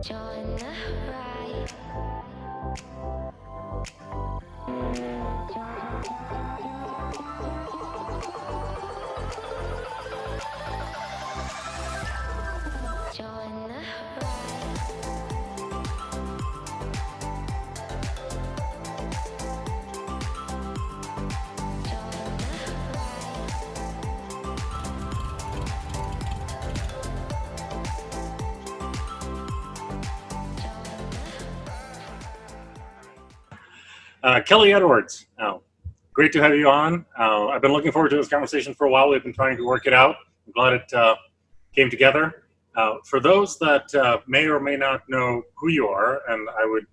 Join the ride. Join the ride. Join the ride. Kellee Edwards, great to have you on. I've been looking forward to this conversation for a while. We've been trying to work it out. I'm glad it came together. For those that may or may not know who you are, and I would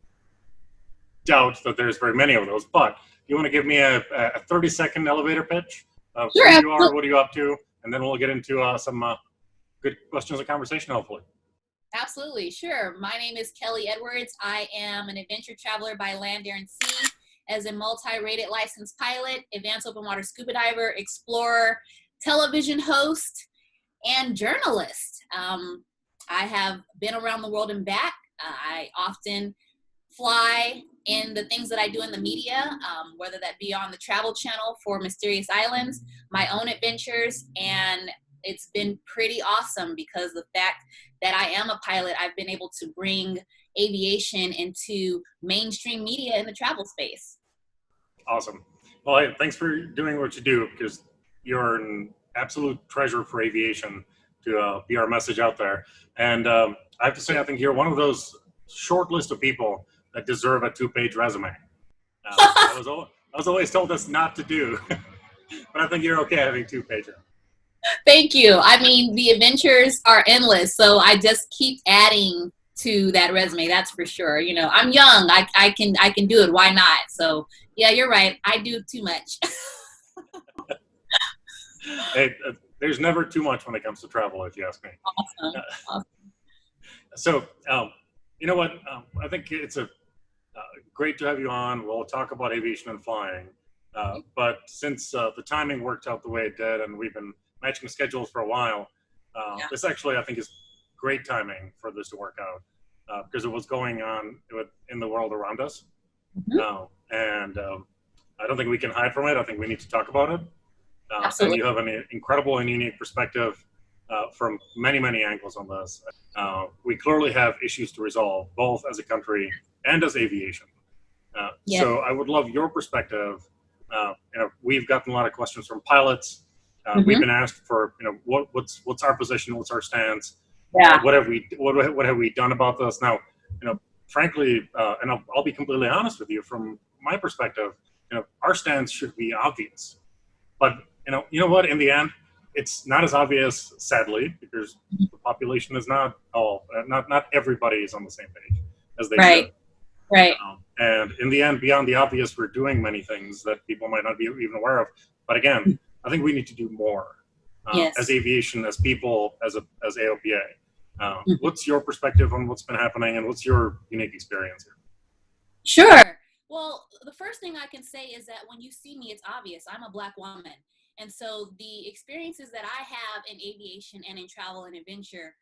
doubt that there's very many of those, but you want to give me a 30-second elevator pitch of Sure, who you are, what are you up to, and then we'll get into some good questions and conversation, hopefully. absolutely. Sure. My name is Kellee Edwards. I am an adventure traveler by land, air, and sea as a multi-rated licensed pilot, advanced open water scuba diver, explorer, television host, and journalist. I have been around the world and back. I often fly in the things that I do in the media, whether that be on the Travel Channel for Mysterious Islands, my own adventures, and it's been pretty awesome because the fact that I am a pilot, I've been able to bring aviation into mainstream media in the travel space. Awesome. Well, hey, thanks for doing what you do, because you're an absolute treasure for aviation to be our message out there. And I have to say, I think you're one of those short list of people that deserve a 2-page resume. I was always told this not to do, but I think you're okay having 2-pager. Thank you. I mean, the adventures are endless, so I just keep adding to that resume. That's for sure. You know, I'm young. I can do it. Why not? So yeah, you're right. I do too much. Hey, there's never too much when it comes to travel, if you ask me. Awesome. So, you know what? I think it's great to have you on. We'll talk about aviation and flying. But since the timing worked out the way it did, and we've been matching schedules for a while, this actually, I think, is great timing for this to work out, because it was going on in the world around us. And I don't think we can hide from it. I think we need to talk about it. And you have an incredible and unique perspective from many, many angles on this. We clearly have issues to resolve, both as a country and as aviation. So I would love your perspective. We've gotten a lot of questions from pilots. We've been asked for, what's our position, what's our stance, what have we done about this? Now, frankly, and I'll be completely honest with you, from my perspective, our stance should be obvious. But you know what? In the end, it's not as obvious, sadly, because the population is not everybody is on the same page as they should. Right. And in the end, beyond the obvious, we're doing many things that people might not be even aware of. But again, I think we need to do more as aviation, as people, as AOPA. What's your perspective on what's been happening, and what's your unique experience here? Sure. Well, the first thing I can say is that when you see me, it's obvious. I'm a Black woman. And so the experiences that I have in aviation and in travel and adventure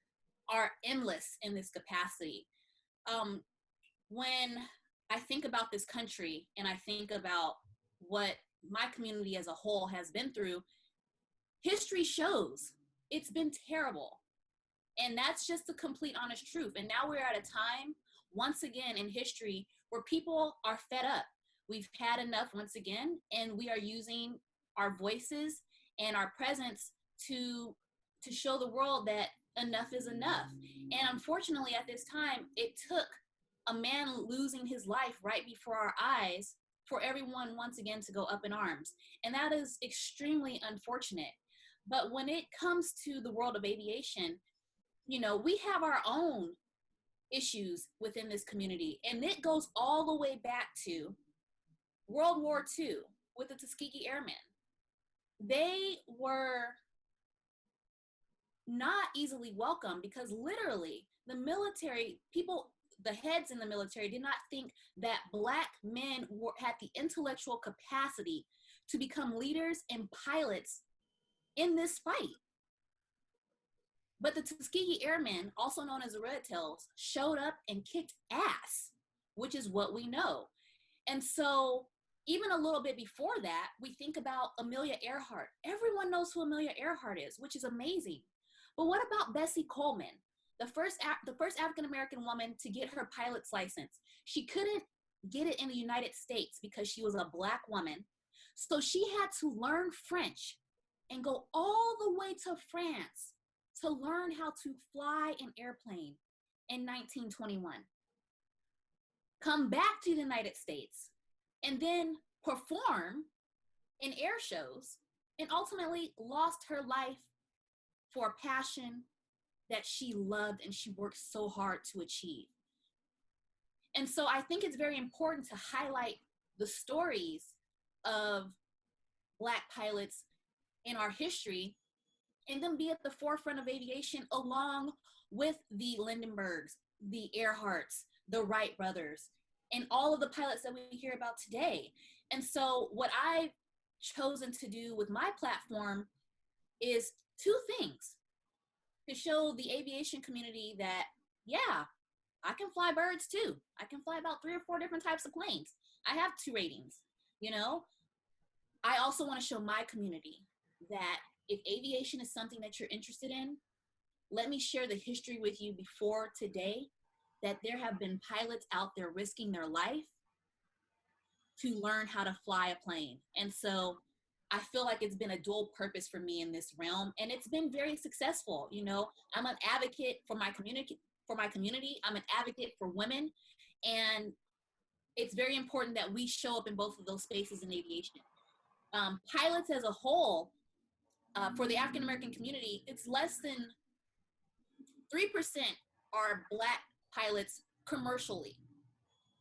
are endless in this capacity. When I think about this country and I think about what my community as a whole has been through, history shows it's been terrible. And that's just the complete honest truth. And now we're at a time, once again in history, where people are fed up. We've had enough once again, and we are using our voices and our presence to show the world that enough is enough. And unfortunately, at this time, it took a man losing his life right before our eyes for everyone once again to go up in arms. And that is extremely unfortunate. But when it comes to the world of aviation, we have our own issues within this community. And it goes all the way back to World War II with the Tuskegee Airmen. They were not easily welcome because literally the military people, the heads in the military, did not think that Black men had the intellectual capacity to become leaders and pilots in this fight. But the Tuskegee Airmen, also known as the Red Tails, showed up and kicked ass, which is what we know. And so even a little bit before that, we think about Amelia Earhart. Everyone knows who Amelia Earhart is, which is amazing. But what about Bessie Coleman, the first African-American woman to get her pilot's license? She couldn't get it in the United States because she was a Black woman. So she had to learn French and go all the way to France to learn how to fly an airplane in 1921. Come back to the United States and then perform in air shows, and ultimately lost her life for a passion that she loved and she worked so hard to achieve. And so I think it's very important to highlight the stories of Black pilots in our history and then be at the forefront of aviation along with the Lindenbergs, the Earharts, the Wright brothers, and all of the pilots that we hear about today. And so what I've chosen to do with my platform is two things: to show the aviation community that, yeah, I can fly birds too. I can fly about 3 or 4 different types of planes. I have 2 ratings, you know? I also want to show my community that if aviation is something that you're interested in, let me share the history with you before today, that there have been pilots out there risking their life to learn how to fly a plane. And so I feel like it's been a dual purpose for me in this realm, and it's been very successful. You know, I'm an advocate for my community. I'm an advocate for women, and it's very important that we show up in both of those spaces in aviation. Pilots as a whole, for the African American community, it's less than 3% are Black pilots commercially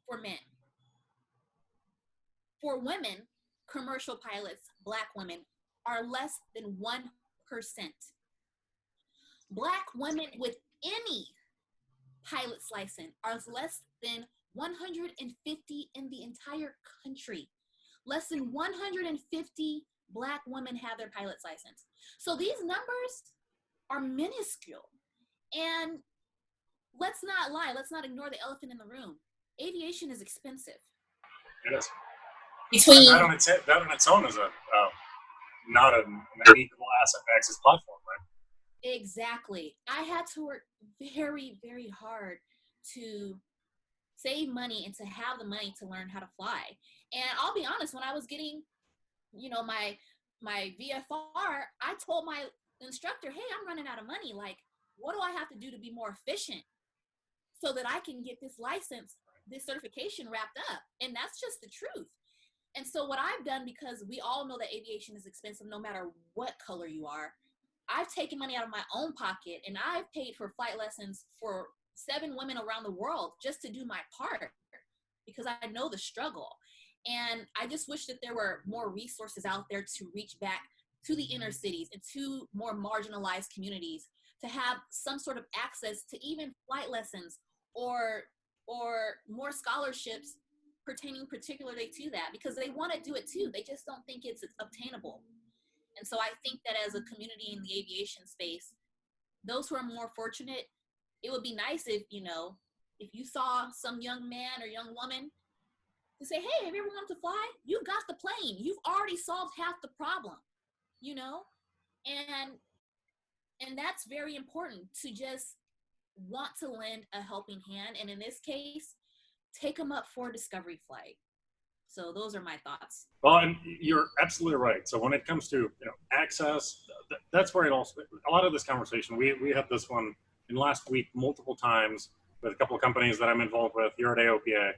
for men. For women, commercial pilots, Black women, are less than 1%. Black women with any pilot's license are less than 150 in the entire country. Less than 150 Black women have their pilot's license. So these numbers are minuscule. And let's not lie, let's not ignore the elephant in the room. Aviation is expensive. It is. Between That on its own is not an equal asset access platform, right? Exactly. I had to work very, very hard to save money and to have the money to learn how to fly. And I'll be honest, when I was getting, you know, my VFR, I told my instructor, hey, I'm running out of money. Like, what do I have to do to be more efficient so that I can get this license, this certification wrapped up? And that's just the truth. And so what I've done, because we all know that aviation is expensive no matter what color you are, I've taken money out of my own pocket and I've paid for flight lessons for 7 women around the world just to do my part, because I know the struggle. And I just wish that there were more resources out there to reach back to the inner cities and to more marginalized communities to have some sort of access to even flight lessons or more scholarships pertaining particularly to that, because they want to do it too. They just don't think it's obtainable. And so I think that as a community in the aviation space, those who are more fortunate, it would be nice if, you know, if you saw some young man or young woman to say, hey, have you ever wanted to fly? You got the plane. You've already solved half the problem, you know? And that's very important, to just want to lend a helping hand. And in this case, take them up for a discovery flight. So those are my thoughts. Well, and you're absolutely right. So when it comes to, you know, access, that's where it also, a lot of this conversation, we had this one in last week multiple times with a couple of companies that I'm involved with here at AOPA.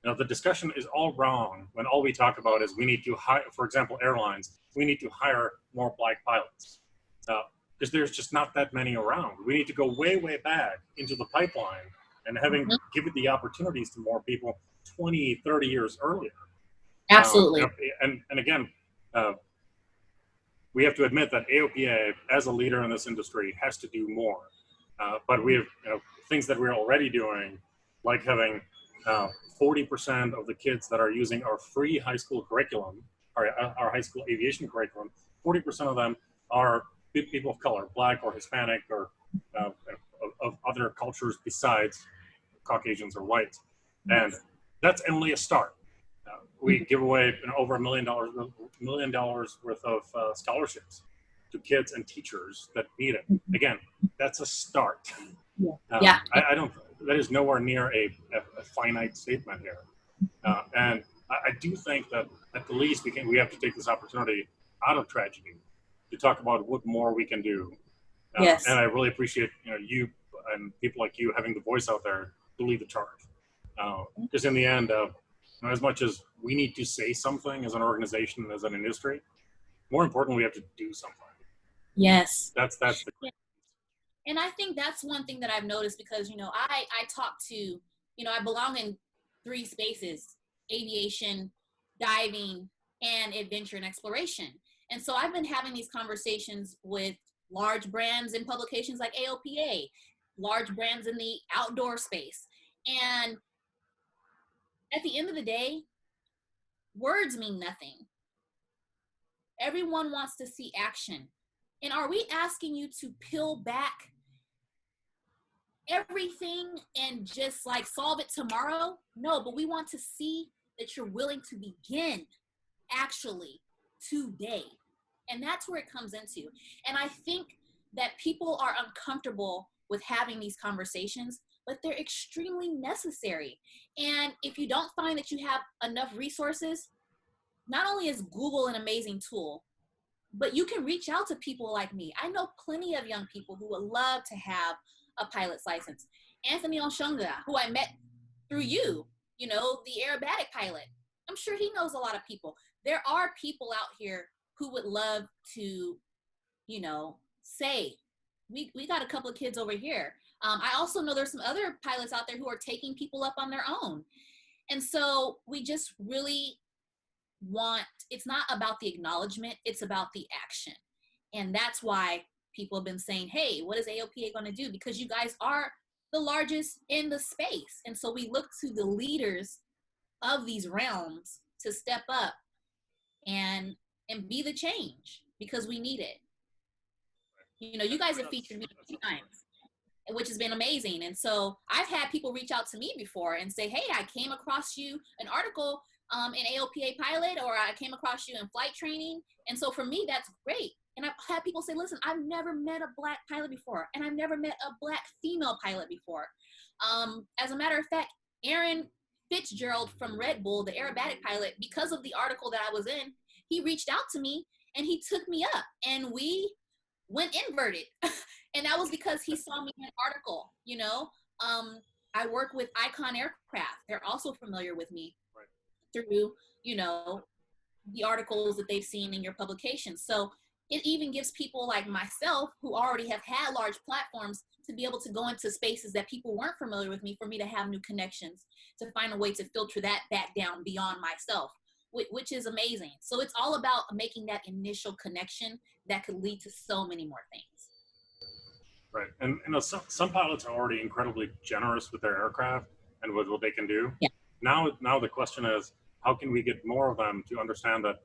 You know, the discussion is all wrong when all we talk about is we need to hire, for example, airlines, we need to hire more Black pilots. Because there's just not that many around. We need to go way, way back into the pipeline and given the opportunities to more people 20, 30 years earlier. Absolutely. And again, we have to admit that AOPA, as a leader in this industry, has to do more. But we have, you know, things that we're already doing, like having 40% of the kids that are using our free high school curriculum, our high school aviation curriculum, 40% of them are people of color, Black or Hispanic or of other cultures besides Caucasians or whites. And that's only a start. We give away over $1 million worth of scholarships to kids and teachers that need it. Again, that's a start. Yeah. I don't. That is nowhere near a finite statement here. And I do think that at the least we have to take this opportunity out of tragedy to talk about what more we can do. Yes. And I really appreciate you and people like you having the voice out there to lead the charge. Because in the end, as much as we need to say something as an organization, as an industry, more importantly, we have to do something. Yes. That's the. And I think that's one thing that I've noticed because, I talk to, I belong in 3 spaces: aviation, diving, and adventure and exploration. And so I've been having these conversations with large brands in publications like AOPA, large brands in the outdoor space. And at the end of the day, words mean nothing. Everyone wants to see action. And are we asking you to peel back everything and just like solve it tomorrow? No, but we want to see that you're willing to begin actually today. And that's where it comes into. And I think that people are uncomfortable with having these conversations, but they're extremely necessary. And if you don't find that you have enough resources, not only is Google an amazing tool, but you can reach out to people like me. I know plenty of young people who would love to have a pilot's license. Anthony Onshunga, who I met through you, the aerobatic pilot. I'm sure he knows a lot of people. There are people out here who would love to, say, we got a couple of kids over here. I also know there's some other pilots out there who are taking people up on their own. And so we just really it's not about the acknowledgement, it's about the action. And that's why people have been saying, hey, what is AOPA going to do? Because you guys are the largest in the space. And so we look to the leaders of these realms to step up and be the change, because we need it. You guys have featured me a few times, which has been amazing. And so I've had people reach out to me before and say, hey, I came across you an article in AOPA pilot, or I came across you in flight training. And so for me, that's great. And I've had people say, listen, I've never met a Black pilot before, and I've never met a Black female pilot before. As a matter of fact, Aaron Fitzgerald from Red Bull, the aerobatic pilot, because of the article that I was in, he reached out to me and he took me up and we went inverted. And that was because he saw me in an article, I work with Icon Aircraft. They're also familiar with me through, the articles that they've seen in your publications. So it even gives people like myself who already have had large platforms to be able to go into spaces that people weren't familiar with me, for me to have new connections, to find a way to filter that back down beyond myself, which is amazing. So it's all about making that initial connection that could lead to so many more things. Right. And some pilots are already incredibly generous with their aircraft and with what they can do. Yeah. Now the question is, how can we get more of them to understand that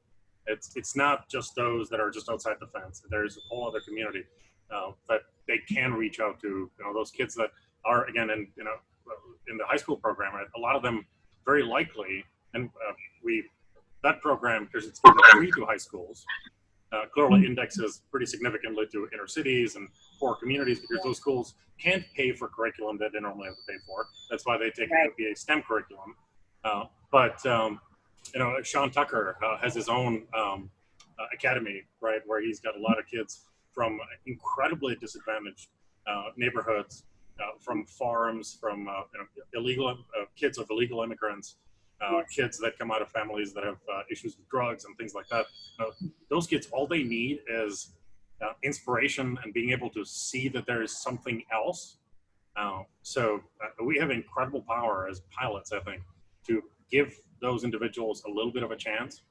it's not just those that are just outside the fence. There's a whole other community that they can reach out to. Those kids that are, again, in the high school program, right? A lot of them very likely, and that program, because it's free to high schools, clearly indexes pretty significantly to inner cities and poor communities, because those schools can't pay for curriculum that they normally have to pay for. That's why they take a STEM curriculum. But Sean Tucker has his own academy, right, where he's got a lot of kids from incredibly disadvantaged neighborhoods, from farms, from illegal kids of illegal immigrants, kids that come out of families that have issues with drugs and things like that. Those kids, all they need is inspiration and being able to see that there is something else. So we have incredible power as pilots, I think, to give those individuals a little bit of a chance.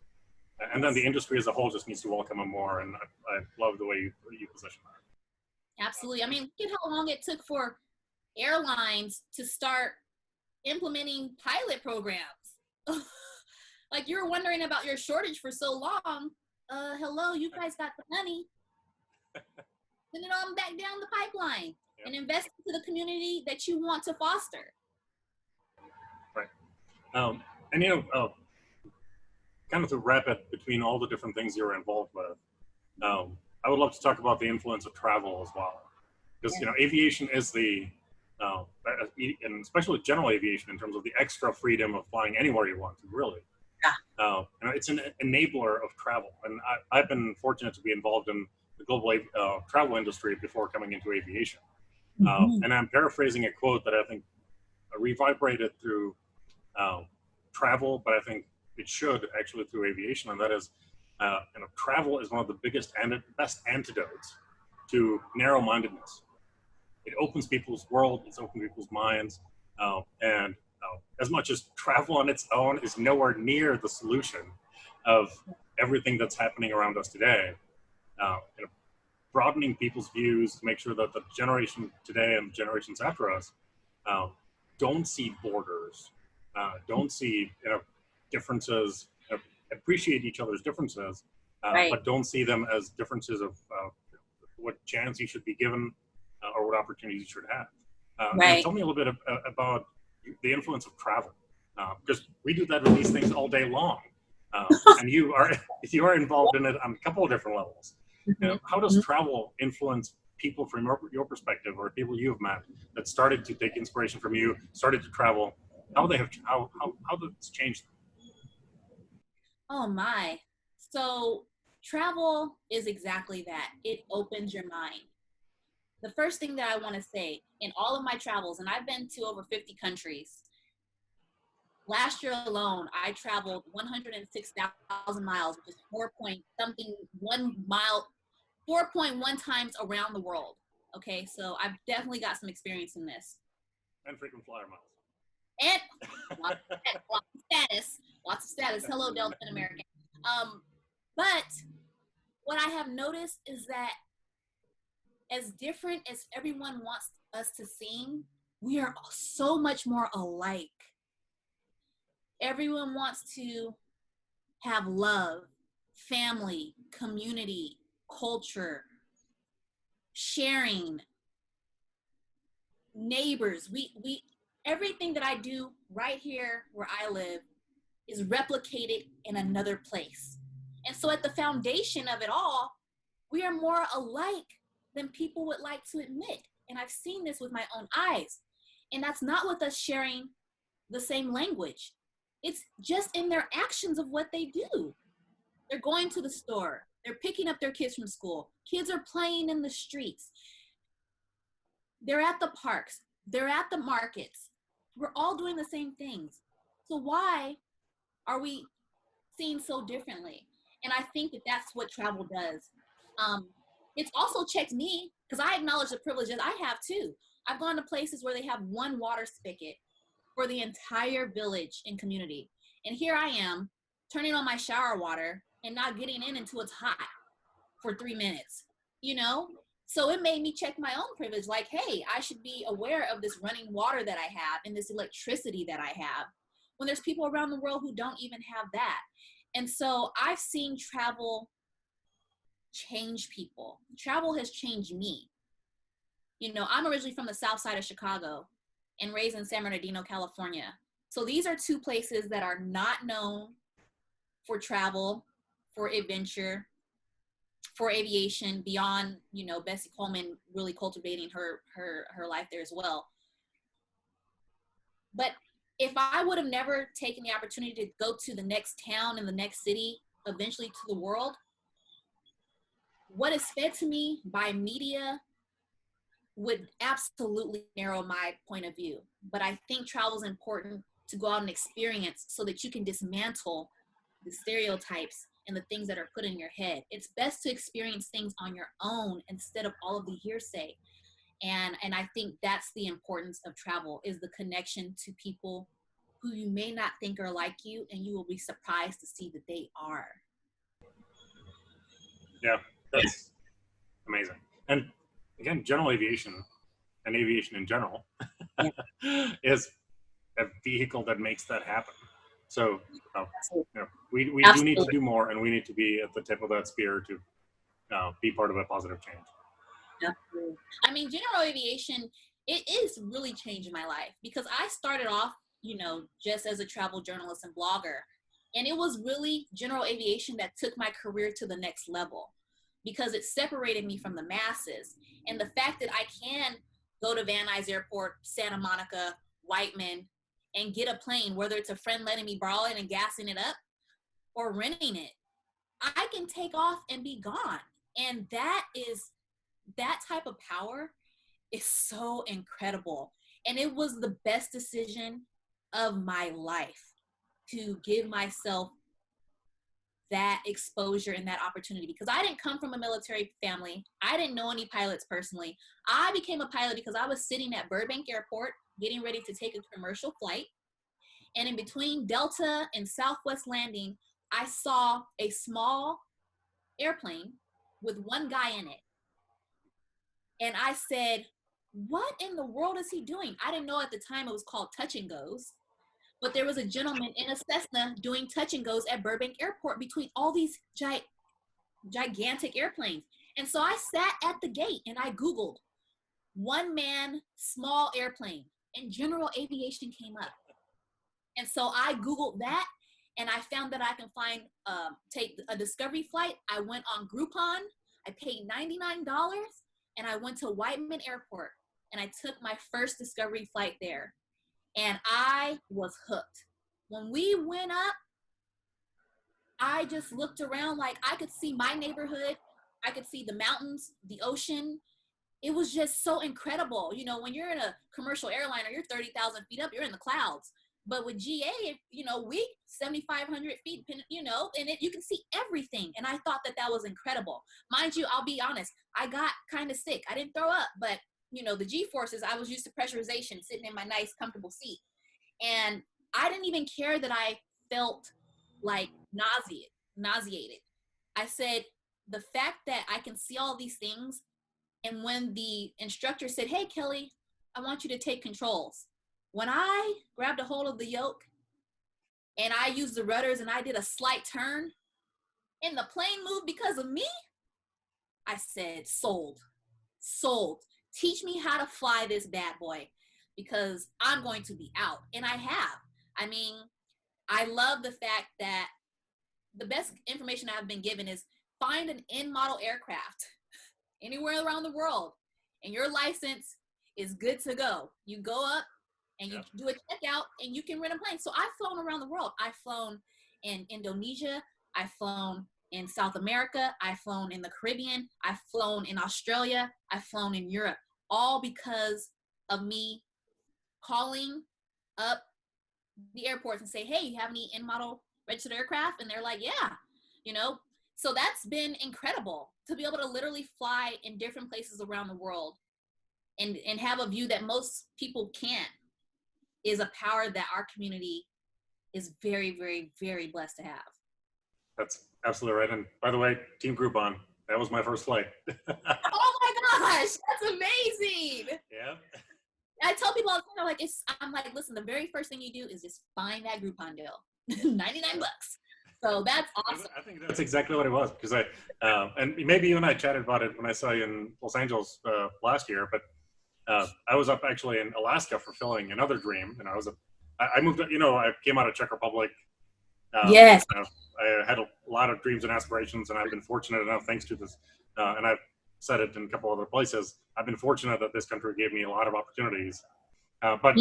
And then the industry as a whole just needs to welcome them more. And I love the way you position that. Absolutely. I mean, look at how long it took for airlines to start implementing pilot programs. Like, you were wondering about your shortage for so long. Hello, you guys got the money. Send it on back down the pipeline Yep. and invest into the community that you want to foster. Right. And kind of to wrap it between all the different things you're involved with, I would love to talk about the influence of travel as well, because aviation is and especially general aviation in terms of the extra freedom of flying anywhere you want to, really. It's an enabler of travel, and I've been fortunate to be involved in the global travel industry before coming into aviation. And I'm paraphrasing a quote that I think reverberated through travel, but I think it should actually through aviation, and that is, travel is one of the biggest and best antidotes to narrow-mindedness. It opens people's world, it's opened people's minds, and as much as travel on its own is nowhere near the solution of everything that's happening around us today, broadening people's views to make sure that the generation today and generations after us don't see borders, don't see differences, appreciate each other's differences, but don't see them as differences of what chance you should be given or what opportunities you should have. Tell me a little bit about the influence of travel, because we do that with these things all day long, and you are involved in it on a couple of different levels. How does travel influence people from your perspective, or people you've met that started to take inspiration from you, started to travel? How that's changed them? Oh my. So travel is exactly that. It opens your mind. The first thing that I want to say, in all of my travels, and I've been to over 50 countries. Last year alone, I traveled 106,000 miles, which is 4.1 times around the world. Okay, so I've definitely got some experience in this. And frequent flyer miles. And lots of status. Hello, Delta American. But what I have noticed is that as different as everyone wants us to seem, we are so much more alike. Everyone wants to have love, family, community, culture, sharing, neighbors. We everything that I do right here where I live is replicated in another place. And so at the foundation of it all, we are more alike than people would like to admit. And I've seen this with my own eyes. And that's not with us sharing the same language. It's just in their actions of what they do. They're going to the store. They're picking up their kids from school. Kids are playing in the streets. They're at the parks. They're at the markets. We're all doing the same things. So why are we seen so differently? And I think that that's what travel does. It's also checked me, because I acknowledge the privileges I have too. I've gone to places where they have one water spigot for the entire village and community. And here I am turning on my shower water and not getting in until it's hot for 3 minutes, So it made me check my own privilege, like, hey, I should be aware of this running water that I have and this electricity that I have, when there's people around the world who don't even have that. And so I've seen travel change people. Travel has changed me. I'm originally from the south side of Chicago and raised in San Bernardino, California. So these are two places that are not known for travel, for adventure, for aviation, beyond, Bessie Coleman really cultivating her life there as well. But if I would have never taken the opportunity to go to the next town and the next city, eventually to the world, what is fed to me by media would absolutely narrow my point of view. But I think travel is important to go out and experience so that you can dismantle the stereotypes and the things that are put in your head. It's best to experience things on your own instead of all of the hearsay. And I think that's the importance of travel, is the connection to people who you may not think are like you, and you will be surprised to see that they are. Yeah, that's amazing. And again, general aviation and aviation in general is a vehicle that makes that happen. So we do need to do more, and we need to be at the tip of that spear to be part of a positive change. Definitely. I mean, general aviation, it is really changing my life because I started off, just as a travel journalist and blogger. And it was really general aviation that took my career to the next level because it separated me from the masses. And the fact that I can go to Van Nuys Airport, Santa Monica, Whiteman, and get a plane, whether it's a friend letting me borrow it and gassing it up or renting it, I can take off and be gone. And that type of power is so incredible. And it was the best decision of my life to give myself that exposure and that opportunity because I didn't come from a military family. I didn't know any pilots personally. I became a pilot because I was sitting at Burbank Airport getting ready to take a commercial flight. And in between Delta and Southwest landing, I saw a small airplane with one guy in it. And I said, what in the world is he doing? I didn't know at the time it was called touch and goes, but there was a gentleman in a Cessna doing touch and goes at Burbank Airport between all these gigantic airplanes. And so I sat at the gate and I Googled one man, small airplane, and general aviation came up. And so I Googled that and I found that I can take a discovery flight. I went on Groupon. I paid $99 and I went to Whiteman Airport and I took my first discovery flight there. And I was hooked. When we went up, I just looked around like I could see my neighborhood. I could see the mountains, the ocean. It was just so incredible. When you're in a commercial airliner, you're 30,000 feet up, you're in the clouds. But with GA, we 7,500 feet, and you can see everything. And I thought that was incredible. Mind you, I'll be honest, I got kind of sick. I didn't throw up, but the G-forces, I was used to pressurization, sitting in my nice, comfortable seat. And I didn't even care that I felt like nauseated. I said, the fact that I can see all these things, and when the instructor said, hey, Kellee, I want you to take controls. When I grabbed a hold of the yoke and I used the rudders and I did a slight turn and the plane moved because of me, I said, sold. Teach me how to fly this bad boy because I'm going to be out. And I have. I mean, I love the fact that the best information I've been given is find an in-model aircraft anywhere around the world and your license is good to go. You go up and you do a checkout and you can rent a plane. So I've flown around the world. I've flown in Indonesia. I've flown in South America. I've flown in the Caribbean. I've flown in Australia. I've flown in Europe, all because of me calling up the airports and say, hey, you have any in-model registered aircraft? And they're like, yeah, So that's been incredible to be able to literally fly in different places around the world and have a view that most people can't is a power that our community is very, very, very blessed to have. That's absolutely right. And by the way, Team Groupon, that was my first flight. Oh my gosh, that's amazing. Yeah. I tell people all the time, I'm like, listen, the very first thing you do is just find that Groupon deal. $99. So that's awesome. I think that's exactly what it was because and maybe you and I chatted about it when I saw you in Los Angeles last year, but I was up actually in Alaska fulfilling another dream, and I moved. I came out of Czech Republic. Yes. I had a lot of dreams and aspirations, and I've been fortunate enough, thanks to this, and I've said it in a couple other places. I've been fortunate that this country gave me a lot of opportunities. But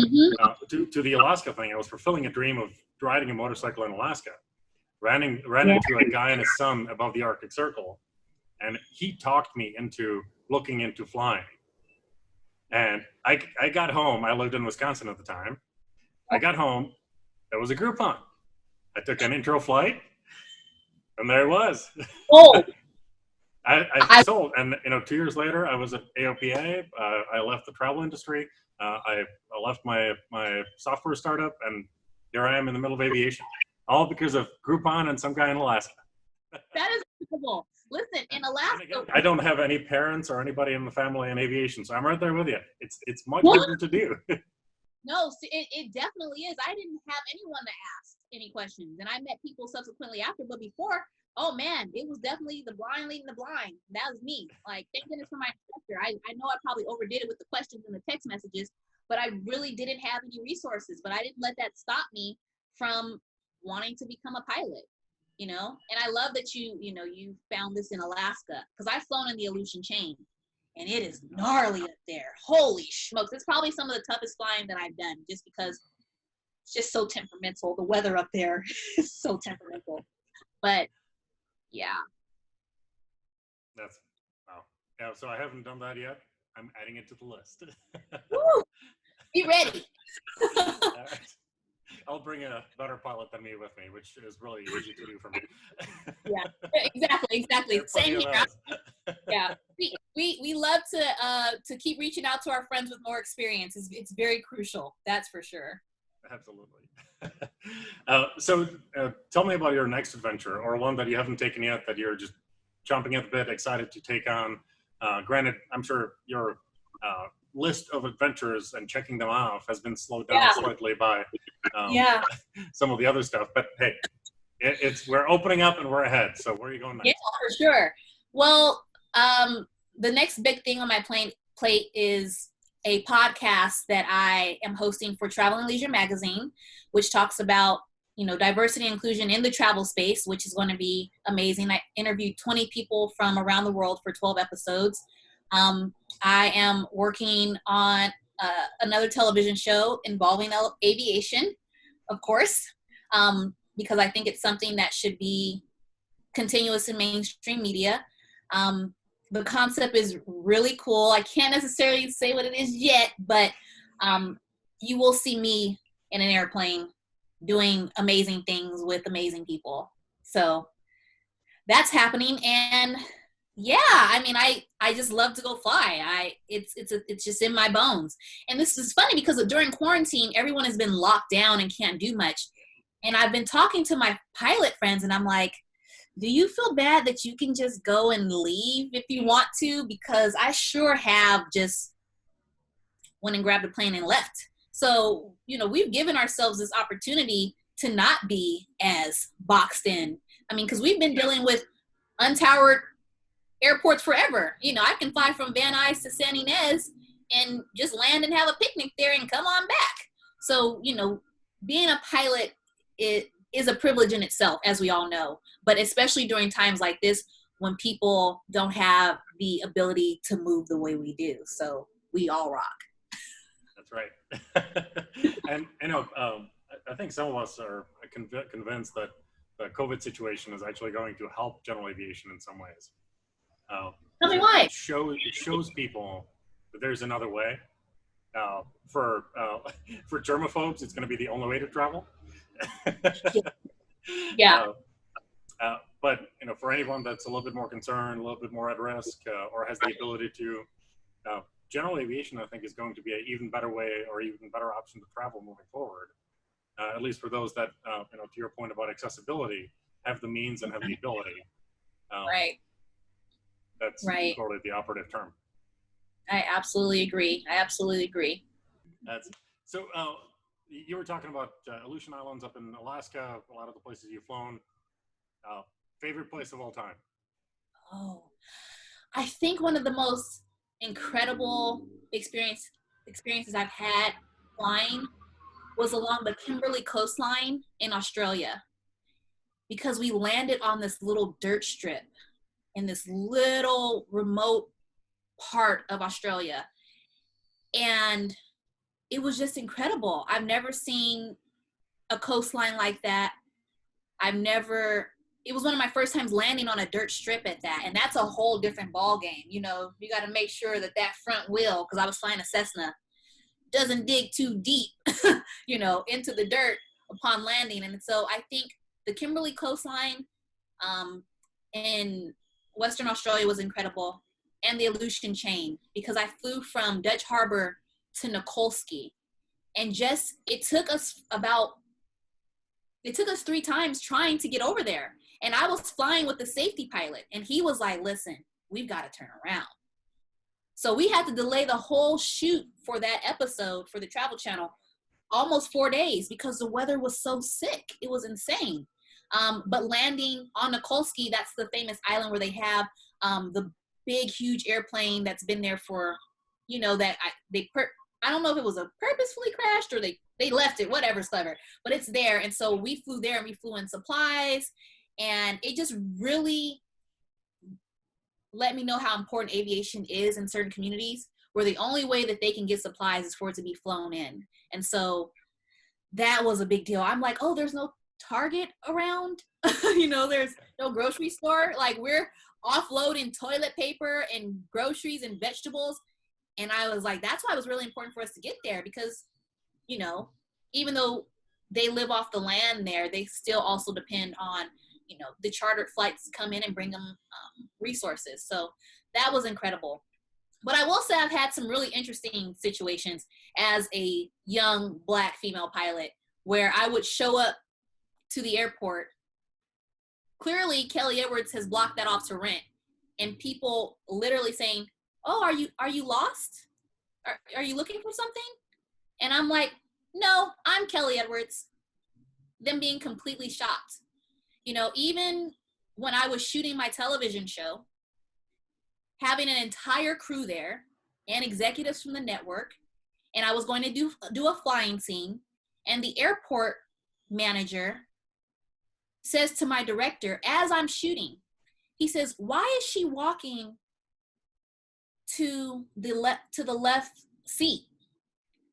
to the Alaska thing, I was fulfilling a dream of riding a motorcycle in Alaska. Ran into a guy and his son above the Arctic Circle, and he talked me into looking into flying. And I got home. I lived in Wisconsin at the time. I got home. There was a Groupon. I took an intro flight, and there it was. Oh. I sold, and 2 years later, I was at AOPA. I left the travel industry. I left my software startup, and here I am in the middle of aviation, all because of Groupon and some guy in Alaska. That is incredible. Listen, in Alaska, again, I don't have any parents or anybody in the family in aviation, so I'm right there with you. It's much harder to do. No, it definitely is. I didn't have anyone to ask any questions, and I met people subsequently after, but before, oh man, it was definitely the blind leading the blind. That was me. Like, thank goodness for my instructor. I know I probably overdid it with the questions and the text messages, but I really didn't have any resources. But I didn't let that stop me from wanting to become a pilot, you know? And I love that you found this in Alaska, because I've flown in the Aleutian chain and it is gnarly up there. Holy smokes. It's probably some of the toughest flying that I've done, just because it's just so temperamental. The weather up there is so temperamental. But yeah. That's wow. Yeah, so I haven't done that yet. I'm adding it to the list. Woo! Be ready. All right. I'll bring a better pilot than me with me, which is really easy to do for me. Yeah, exactly. Same here. Yeah, we love to keep reaching out to our friends with more experience. It's very crucial. That's for sure. Absolutely. So tell me about your next adventure, or one that you haven't taken yet that you're just chomping at the bit, excited to take on. Granted, I'm sure your list of adventures and checking them off has been slowed down slightly by some of the other stuff, but hey, we're opening up and we're ahead. So where are you going next? Yeah, for sure. Well, the next big thing on my plate is a podcast that I am hosting for Travel and Leisure Magazine, which talks about, diversity and inclusion in the travel space, which is going to be amazing. I interviewed 20 people from around the world for 12 episodes. I am working on another television show involving aviation, of course, because I think it's something that should be continuous in mainstream media. The concept is really cool. I can't necessarily say what it is yet, but you will see me in an airplane doing amazing things with amazing people. So that's happening. And yeah, I mean, I just love to go fly. It's just in my bones. And this is funny because during quarantine, everyone has been locked down and can't do much. And I've been talking to my pilot friends and I'm like, do you feel bad that you can just go and leave if you want to? Because I sure have just went and grabbed a plane and left. So, we've given ourselves this opportunity to not be as boxed in. I mean, because we've been dealing with untowered airports forever. I can fly from Van Nuys to San Ynez and just land and have a picnic there and come on back. So, being a pilot is a privilege in itself, as we all know, but especially during times like this when people don't have the ability to move the way we do. So we all rock. That's right. And I think some of us are convinced that the COVID situation is actually going to help general aviation in some ways. Tell me why. It shows people that there's another way. For germaphobes, it's going to be the only way to travel. Yeah. But for anyone that's a little bit more concerned, a little bit more at risk, or has the ability to, general aviation, I think, is going to be an even better way or even better option to travel moving forward. At least for those that, to your point about accessibility, have the means and have the ability. Right. That's right. totally the operative term. I absolutely agree. That's so. You were talking about Aleutian Islands up in Alaska, a lot of the places you've flown. Favorite place of all time? Oh, I think one of the most incredible experiences I've had flying was along the Kimberley coastline in Australia, because we landed on this little dirt strip in this little remote part of Australia. And it was just incredible. I've never seen a coastline like that. It was one of my first times landing on a dirt strip at that. And that's a whole different ball game. You got to make sure that front wheel, because I was flying a Cessna, doesn't dig too deep, into the dirt upon landing. And so I think the Kimberley coastline in Western Australia was incredible, and the Aleutian chain, because I flew from Dutch Harbor to Nikolsky, and it took us 3 times trying to get over there. And I was flying with the safety pilot, and he was like, listen, we've got to turn around. So we had to delay the whole shoot for that episode for the Travel Channel almost 4 days because the weather was so sick. It was insane. But landing on Nikolsky, that's the famous island where they have the big, huge airplane that's been there for, I don't know if it was a purposefully crashed or they left it, whatever's clever, but it's there. And so we flew there and we flew in supplies, and it just really let me know how important aviation is in certain communities where the only way that they can get supplies is for it to be flown in. And so that was a big deal. I'm like, oh, there's no Target around, there's no grocery store. Like, we're offloading toilet paper and groceries and vegetables. And I was like, that's why it was really important for us to get there, because, even though they live off the land there, they still also depend on, the chartered flights to come in and bring them resources. So that was incredible. But I will say I've had some really interesting situations as a young Black female pilot where I would show up to the airport. Clearly, Kellee Edwards has blocked that off to rent, and people literally saying, "Oh, are you lost? Are you looking for something?" And I'm like, "No, I'm Kellee Edwards." Them being completely shocked. Even when I was shooting my television show, having an entire crew there and executives from the network, and I was going to do a flying scene, and the airport manager says to my director as I'm shooting, he says, "Why is she walking to the left seat?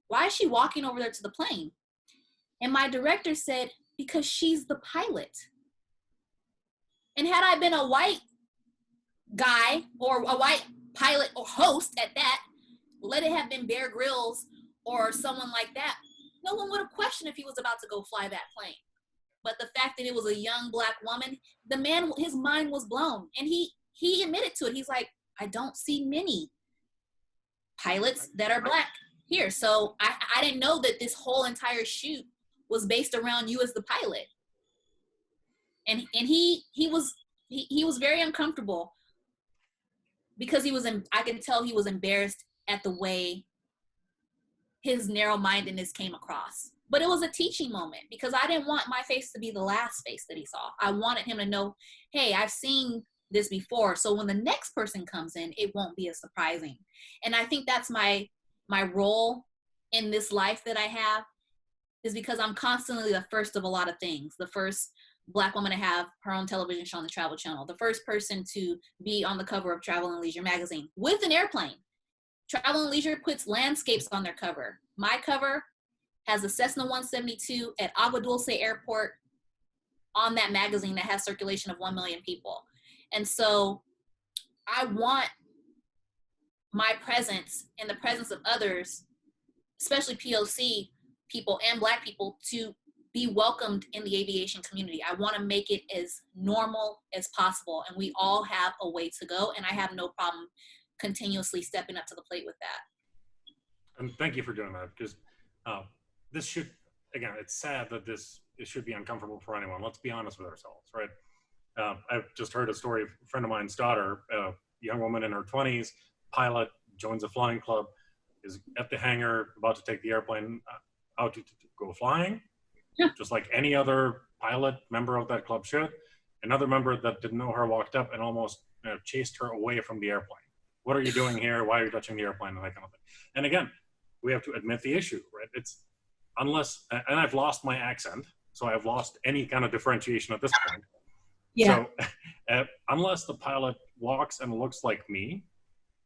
Why is she walking over there to the plane?" And my director said, "Because she's the pilot." And had I been a white guy or a white pilot or host at that, let it have been Bear Grylls or someone like that, no one would have questioned if he was about to go fly that plane. But the fact that it was a young Black woman, the man, his mind was blown. And he admitted to it. He's like, "I don't see many pilots that are Black here." So I didn't know that this whole entire shoot was based around you as the pilot. And he was very uncomfortable because I could tell he was embarrassed at the way his narrow-mindedness came across. But it was a teaching moment because I didn't want my face to be the last face that he saw. I wanted him to know, hey, I've seen this before. So when the next person comes in, it won't be as surprising. And I think that's my role in this life that I have, is because I'm constantly the first of a lot of things. The first Black woman to have her own television show on the Travel Channel. The first person to be on the cover of Travel and Leisure magazine with an airplane. Travel and Leisure puts landscapes on their cover. My cover has a Cessna 172 at Agua Dulce Airport on that magazine that has circulation of 1 million people. And so I want my presence and the presence of others, especially POC people and Black people, to be welcomed in the aviation community. I want to make it as normal as possible, and we all have a way to go, and I have no problem continuously stepping up to the plate with that. And thank you for doing that, because this should, again, it's sad that it should be uncomfortable for anyone. Let's be honest with ourselves, right? I've just heard a story of a friend of mine's daughter, a young woman in her 20s, pilot, joins a flying club, is at the hangar, about to take the airplane out to go flying. Yeah. Just like any other pilot member of that club should. Another member that didn't know her walked up and almost chased her away from the airplane. "What are you doing here? Why are you touching the airplane?" And that kind of thing. And again, we have to admit the issue, right? It's unless, and I've lost my accent, so I've lost any kind of differentiation at this point. Yeah. So unless the pilot walks and looks like me,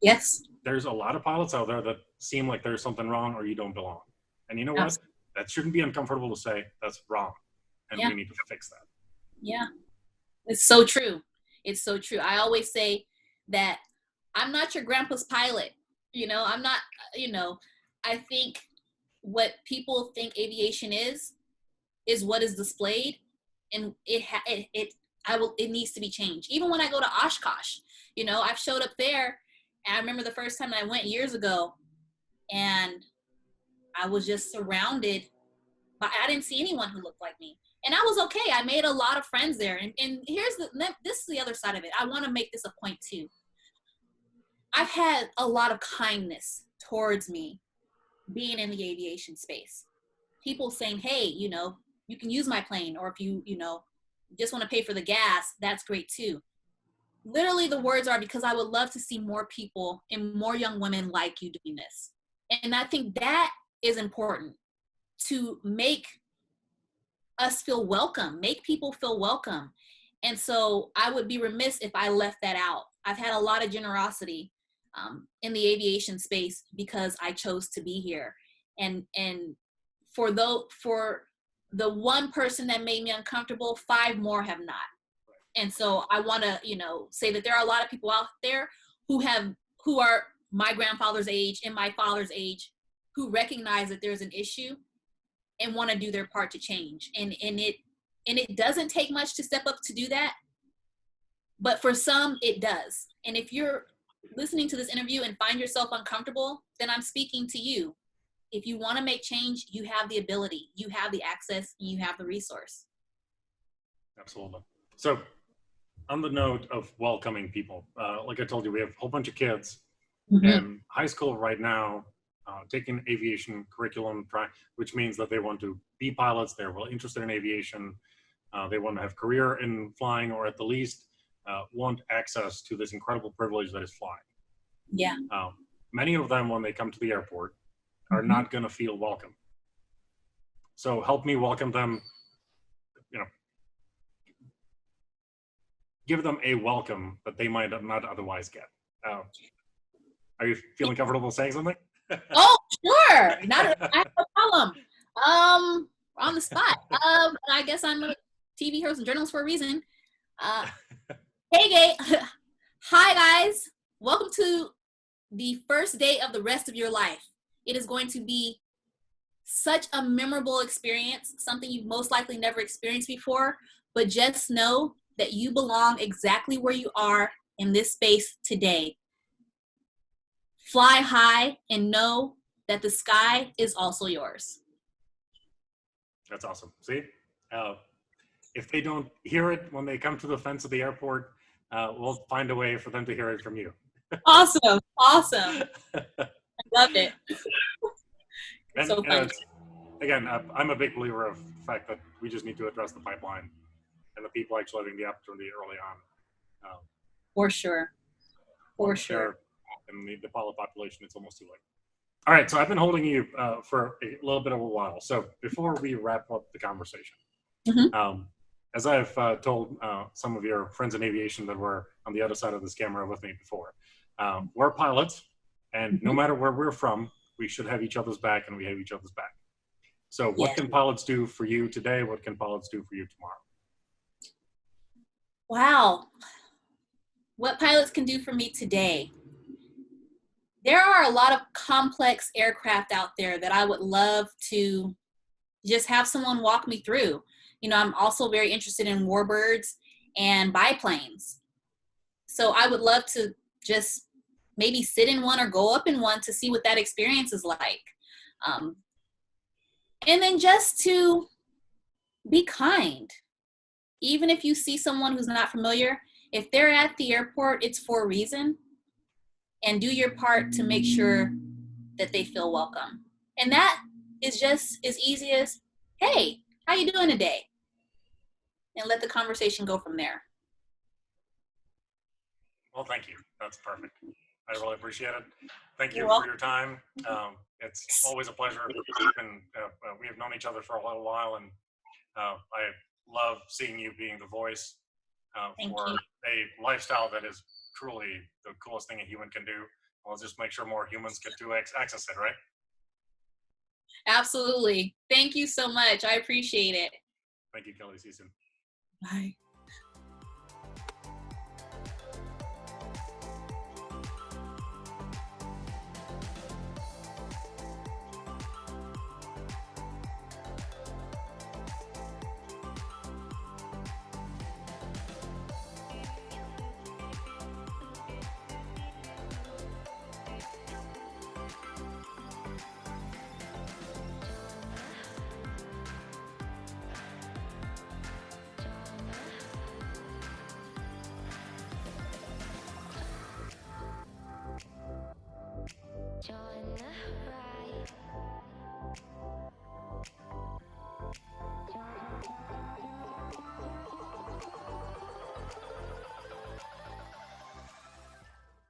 yes, there's a lot of pilots out there that seem like there's something wrong or you don't belong. And you know what? That shouldn't be uncomfortable to say. That's wrong. And we need to fix that. Yeah. It's so true. It's so true. I always say that I'm not your grandpa's pilot. I'm not, I think what people think aviation is what is displayed, and it needs to be changed. Even when I go to Oshkosh, I've showed up there, and I remember the first time I went years ago, and I was just surrounded, but I didn't see anyone who looked like me. And I was okay. I made a lot of friends there. And this is the other side of it. I want to make this a point too. I've had a lot of kindness towards me being in the aviation space. People saying, hey, you can use my plane, or if you just want to pay for the gas, that's great too. Literally the words are, because I would love to see more people and more young women like you doing this. And I think that is important, to make us feel welcome, make people feel welcome. And so I would be remiss if I left that out. I've had a lot of generosity in the aviation space because I chose to be here. And for the one person that made me uncomfortable, 5 more have not. And so I want to, say that there are a lot of people out there who are my grandfather's age and my father's age, who recognize that there's an issue and want to do their part to change. And it doesn't take much to step up to do that, but for some it does. And if you're listening to this interview and find yourself uncomfortable, then I'm speaking to you. If you want to make change, you have the ability, you have the access, and you have the resource. Absolutely. So on the note of welcoming people, like I told you, we have a whole bunch of kids in high school right now taking aviation curriculum, which means that they want to be pilots, they're well interested in aviation, they want to have career in flying, or at the least want access to this incredible privilege that is flying. Yeah. Many of them, when they come to the airport, are not going to feel welcome. So help me welcome them, give them a welcome that they might not otherwise get. Are you feeling comfortable saying something? Oh, sure. I have no problem. On the spot. I guess I'm a TV host and journalist for a reason. Hey, gay. Hi, guys. Welcome to the first day of the rest of your life. It is going to be such a memorable experience, something you've most likely never experienced before, but just know that you belong exactly where you are in this space today. Fly high and know that the sky is also yours. That's awesome. See, if they don't hear it when they come to the fence of the airport, we'll find a way for them to hear it from you. Awesome. I loved it. So fun. Again, I'm a big believer of the fact that we just need to address the pipeline and the people actually having the opportunity early on. For sure. And the pilot population, it's almost too late. All right, so I've been holding you for a little bit of a while. So before we wrap up the conversation, as I've told some of your friends in aviation that were on the other side of this camera with me before, we're pilots, and no matter where we're from, we should have each other's back, and we have each other's back. So what can pilots do for you today? What can pilots do for you tomorrow? Wow. What pilots can do for me today? There are a lot of complex aircraft out there that I would love to just have someone walk me through. I'm also very interested in warbirds and biplanes. So I would love to just maybe sit in one or go up in one to see what that experience is like. And then just to be kind. Even if you see someone who's not familiar, if they're at the airport, it's for a reason. And do your part to make sure that they feel welcome. And that is just as easy as, hey, how you doing today? And let the conversation go from there. Well, thank you. That's perfect. I really appreciate it. Thank you You're for welcome. your time. It's always a pleasure. We have known each other for a little while, and I love seeing you being the voice for a lifestyle that is truly the coolest thing a human can do. We'll just make sure more humans get to access it, right? Absolutely. Thank you so much. I appreciate it. Thank you, Kellee. See you soon. Bye.